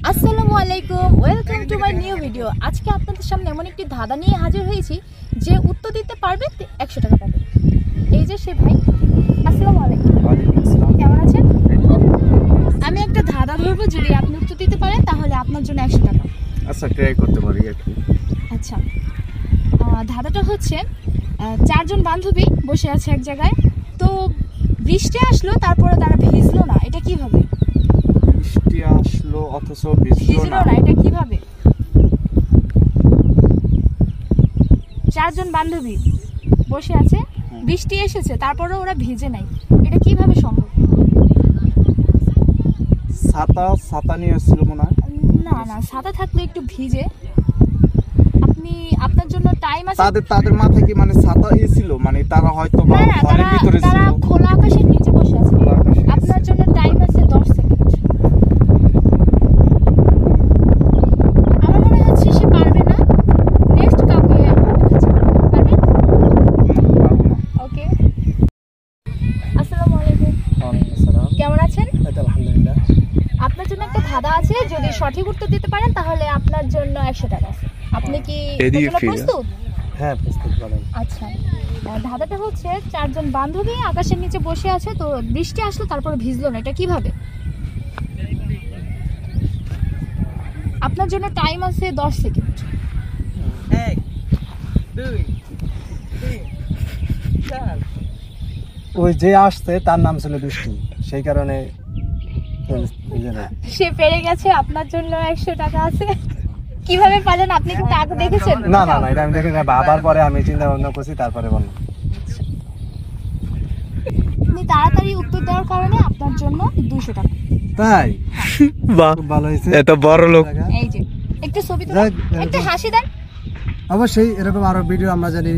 আসসালামু আলাইকুম, welcome to my new video. আজকে আপনাদের সামনে এমন একটি ধাঁধা নিয়ে হাজির হয়েছি, যে উত্তর দিতে পারবে 100 টাকা পাবে। এই যে সে ভাই। আসসালামু আলাইকুম। কেমন আছেন? আমি একটা ধাঁধা ধরবো, যদি আপনি উত্তর দিতে পারেন তাহলে আপনার জন্য 100 টাকা। আচ্ছা, ট্রাই করতে পারি একটু। আচ্ছা, ধাঁধাটা হচ্ছে, চারজন বান্ধবী বসে আছে এক জায়গায়, তো বৃষ্টি আসলো তারপরে তারা ভিজলো না, এটা কিভাবে? বৃষ্টি আসলো অথচ ভিজলো না, এটা কিভাবে? চারজন বান্ধবী বসে আছে, বৃষ্টি এসেছে তারপরে ওরা ভিজে নাই, এটা কিভাবে সম্ভব? ছাতা নিয়ে এসেছিল মনে হয়। না, ছাতা থাকলে একটু ভিজে। আপনার জন্য টাইম আছে। তাদের মাথায় কি মানে ছাতা ছিল, মানে তারা হয়তো বা ঘরের ভিতরে ছিল। তারা খোলা আকাশের নিচে বসে আছে। আপনার জন্য টাইম আছে 10 সেকেন্ড। আমার মনে হচ্ছে সে পারবে না, নেক্সট কাউকে পারবে। ওকে, আসসালামু আলাইকুম। কেমন আছেন? আলহামদুলিল্লাহ। আপনার জন্য একটা ধাঁধা আছে, যদি সঠিক উত্তর দিতে পারেন তাহলে আপনার জন্য 100 টাকা আছে। আপনি কি প্রস্তুত? হ্যাঁ, প্রস্তুত। বলেন। আচ্ছা, ধাঁধাটা হচ্ছে, চারজন বান্ধবী আকাশের নিচে বসে আছে, তো বৃষ্টি আসলো তারপর ভিজলো না, এটা কিভাবে? আপনার জন্য টাইম আছে 10 সেকেন্ড। 1 2 3 4। ওই যে আসছে তার নাম ছিল বৃষ্টি, সেই কারণে সে পেরে গেছে, আপনার জন্য 100 টাকা আছে। কিভাবে পারেন? আপনি কি টাকা দেখেছেন? না, এটা আমি দেখে বাবার পরে আমি চিন্তা ভাবনা করছি, তারপরে বললাম। আপনি তাড়াতাড়ি উত্তর দেওয়ার কারণে আপনার জন্য 200 টাকা। তাই? বাহ, ভালো হয়েছে। এত বড় লোক। এই যে একটু ছবি তুলুন, একটু হাসি দেন। অবশ্যই এরকম আরো ভিডিও আমরা জানি